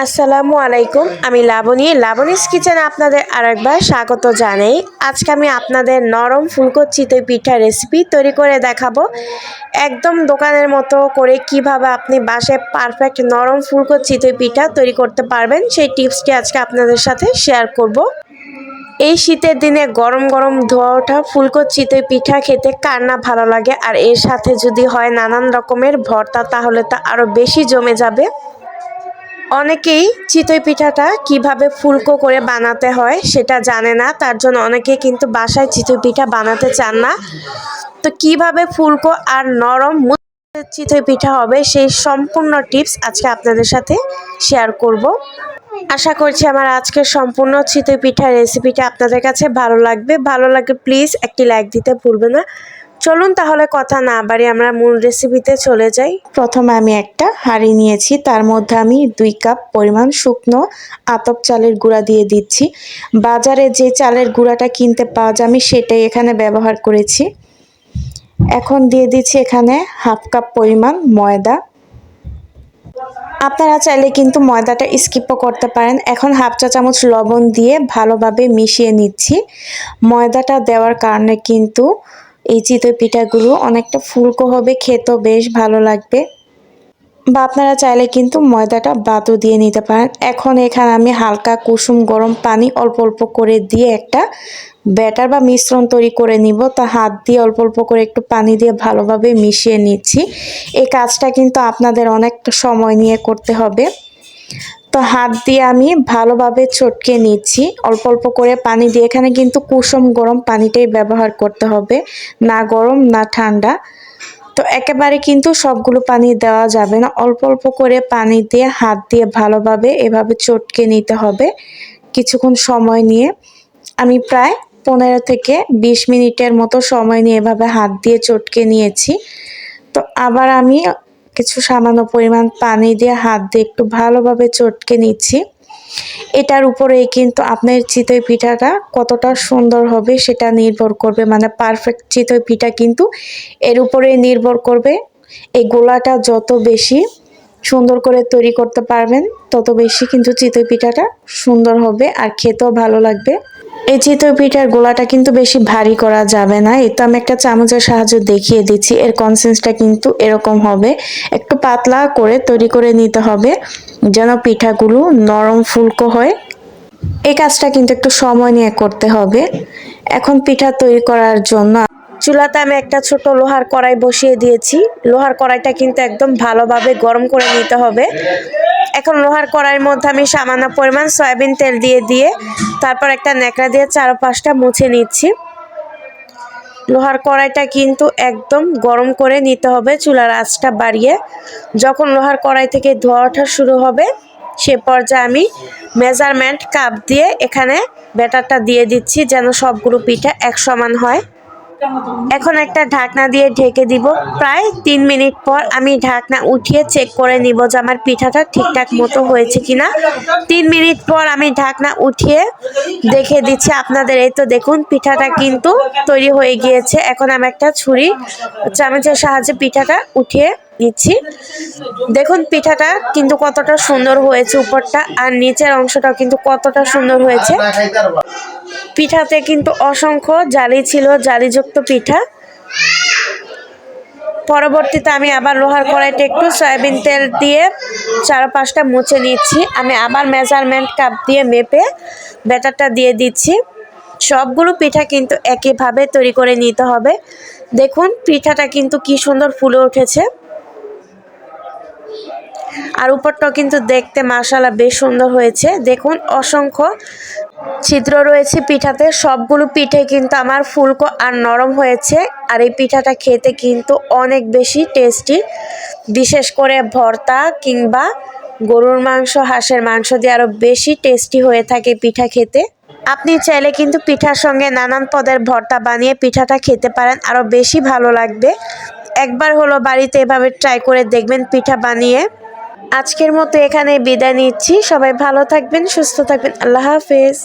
আসসালামু আলাইকুম। আমি লাবণীস কিচেনে আপনাদের আরেকবার স্বাগত জানাই। আজকে আমি আপনাদের নরম ফুলকো চিতই পিঠা রেসিপি তৈরি করে দেখাবো। একদম দোকানের মতো করে কিভাবে আপনি বাসায় পারফেক্ট নরম ফুলকো চিতই পিঠা তৈরি করতে পারবেন সেই টিপসটি আজকে আপনাদের সাথে শেয়ার করব। এই শীতের দিনে গরম গরম ধোয়া ওঠা ফুলকো চিতই পিঠা খেতে কার না ভালো লাগে, আর এর সাথে যদি হয় নানান রকমের ভর্তা তাহলে তা আরও বেশি জমে যাবে। অনেকেই চিতই পিঠাটা কিভাবে ফুলকো করে বানাতে হয় সেটা জানে না, তার জন্য অনেকেই কিন্তু বাসায় চিতই পিঠা বানাতে চান না। তো কিভাবে ফুলকো আর নরম চিতই পিঠা হবে সেই সম্পূর্ণ টিপস আজকে আপনাদের সাথে শেয়ার করব। আশা করছি আমার আজকের সম্পূর্ণ চিতই পিঠা রেসিপিটা আপনাদের কাছে ভালো লাগবে। ভালো লাগলে প্লিজ একটি লাইক দিতে ভুলবেন না। চলুন তাহলে কথা না বাড়িয়ে আমরা মূল রেসিপিতে চলে যাই। প্রথমে আমি একটা হাঁড়ি নিয়েছি, তার মধ্যে আমি 2 কাপ পরিমাণ শুকনো আতপ চালের গুঁড়া দিয়ে দিচ্ছি। বাজারে যে চালের গুঁড়াটা কিনতে পাওয়া যায় আমি সেটাই এখানে ব্যবহার করেছি। এখন দিয়ে দিচ্ছি এখানে 1/2 কাপ পরিমাণ ময়দা। আপনারা চাইলে কিন্তু ময়দাটা স্কিপও করতে পারেন। এখন 1/2 চা চামচ লবণ দিয়ে ভালোভাবে মিশিয়ে নিচ্ছি। ময়দাটা দেওয়ার কারণে কিন্তু এই চিতই পিঠাগুলো অনেকটা ফুলকো হবে, খেতেও বেশ ভালো লাগবে। বা আপনারা চাইলে কিন্তু ময়দাটা বাদও দিয়ে নিতে পারেন। এখন এখানে আমি হালকা কুসুম গরম পানি অল্প অল্প করে দিয়ে একটা ব্যাটার বা মিশ্রণ তৈরি করে নিব। তা হাত দিয়ে অল্প অল্প করে একটু পানি দিয়ে ভালোভাবে মিশিয়ে নিচ্ছি। এই কাজটা কিন্তু আপনাদের অনেকটা সময় নিয়ে করতে হবে। তো হাত দিয়ে আমি ভালোভাবে চটকে নিচ্ছি অল্প অল্প করে পানি দিয়ে। এখানে কিন্তু কুসুম গরম পানিটাই ব্যবহার করতে হবে, না গরম না ঠান্ডা। তো একেবারে কিন্তু সবগুলো পানি দেওয়া যাবে না, অল্প অল্প করে পানি দিয়ে হাত দিয়ে ভালোভাবে এভাবে চটকে নিতে হবে কিছুক্ষণ সময় নিয়ে। আমি প্রায় 15 থেকে 20 মিনিটের মতো সময় নিয়ে এভাবে হাত দিয়ে চটকে নিয়েছি। তো আবার আমি কিছু সামান্য পরিমাণ পানি দিয়ে হাত দিয়ে একটু ভালোভাবে চটকে নিচ্ছি। এটার উপরেই কিন্তু আপনার চিতই পিঠাটা কতটা সুন্দর হবে সেটা নির্ভর করবে, মানে পারফেক্ট চিতই পিঠা কিন্তু এর উপরেই নির্ভর করবে। এই গোলাটা যত বেশি সুন্দর করে তৈরি করতে পারবেন তত বেশি কিন্তু চিতই পিঠাটা সুন্দর হবে আর খেতেও ভালো লাগবে। এই চিতই পিঠার গোলাটা কিন্তু বেশি ভারী করা যাবে না। এই তো আমি একটা চামচের সাহায্যে দেখিয়ে দিচ্ছি। এর কনসিস্টেন্সিটা কিন্তু এরকম হবে, একটু পাতলা করে তৈরি করে নিতে হবে যেন পিঠাগুলো নরম ফুলকো হয়। এই কাজটা কিন্তু একটু সময় নিয়ে করতে হবে। এখন পিঠা তৈরি করার জন্য চুলাতে আমি একটা ছোট লোহার কড়াই বসিয়ে দিয়েছি। লোহার কড়াইটা কিন্তু একদম ভালোভাবে গরম করে নিতে হবে। এখন লোহার কড়াইয়ের মধ্যে আমি সামান্য পরিমাণ সয়াবিন তেল দিয়ে তারপর একটা ন্যাকড়া দিয়ে চারপাশটা মুছে নিচ্ছি। লোহার কড়াইটা কিন্তু একদম গরম করে নিতে হবে চুলার আঁচটা বাড়িয়ে। যখন লোহার কড়াই থেকে ধোঁয়া ওঠা শুরু হবে সে পর্যায়ে আমি মেজারমেন্ট কাপ দিয়ে এখানে ব্যাটারটা দিয়ে দিচ্ছি যেন সবগুলো পিঠা এক সমান হয়। এখন একটা ঢাকনা দিয়ে ঢেকে দিব। প্রায় 3 মিনিট পর আমি ঢাকনা উঠিয়ে চেক করে নিব যে আমার পিঠাটা ঠিকঠাক মতো হয়েছে কিনা। 3 মিনিট পর আমি ঢাকনা উঠিয়ে দেখে দিচ্ছি আপনাদের। এই তো দেখুন পিঠাটা কিন্তু তৈরি হয়ে গিয়েছে। এখন আমি একটা ছুরি চামচের সাহায্যে পিঠাটা উঠিয়ে নিচ্ছি। দেখুন পিঠাটা কিন্তু কতটা সুন্দর হয়েছে, উপরটা আর নিচের অংশটাও কিন্তু কতটা সুন্দর হয়েছে। পিঠাতে কিন্তু অসংখ্য জালি ছিল, জালিযুক্ত পিঠা। পরবর্তীতে আমি আবার লোহার কড়াইতে একটু সয়াবিন তেল দিয়ে চারপাশটা মুছে নিচ্ছি। আমি আবার মেজারমেন্ট কাপ দিয়ে মেপে ব্যাটারটা দিয়ে দিচ্ছি। সবগুলো পিঠা কিন্তু একইভাবে তৈরি করে নিতে হবে। দেখুন পিঠাটা কিন্তু কি সুন্দর ফুলে উঠেছে আর উপরটাও কিন্তু দেখতে মাশাআল্লাহ বেশ সুন্দর হয়েছে। দেখুন অসংখ্য ছিদ্র রয়েছে পিঠাতে। সবগুলো পিঠে কিন্তু আমার ফুলকো আর নরম হয়েছে। আর এই পিঠাটা খেতে কিন্তু অনেক বেশি টেস্টি, বিশেষ করে ভর্তা কিংবা গরুর মাংস, হাঁসের মাংস দিয়ে আরও বেশি টেস্টি হয়ে থাকে পিঠা খেতে। আপনি চাইলে কিন্তু পিঠার সঙ্গে নানান পদের ভর্তা বানিয়ে পিঠাটা খেতে পারেন, আরও বেশি ভালো লাগবে। একবার হলো বাড়িতে এভাবে ট্রাই করে দেখবেন পিঠা বানিয়ে। আজকের মতো এখানে বিদায় নিচ্ছি। সবাই ভালো থাকবেন, সুস্থ থাকবেন। আল্লাহ হাফেজ।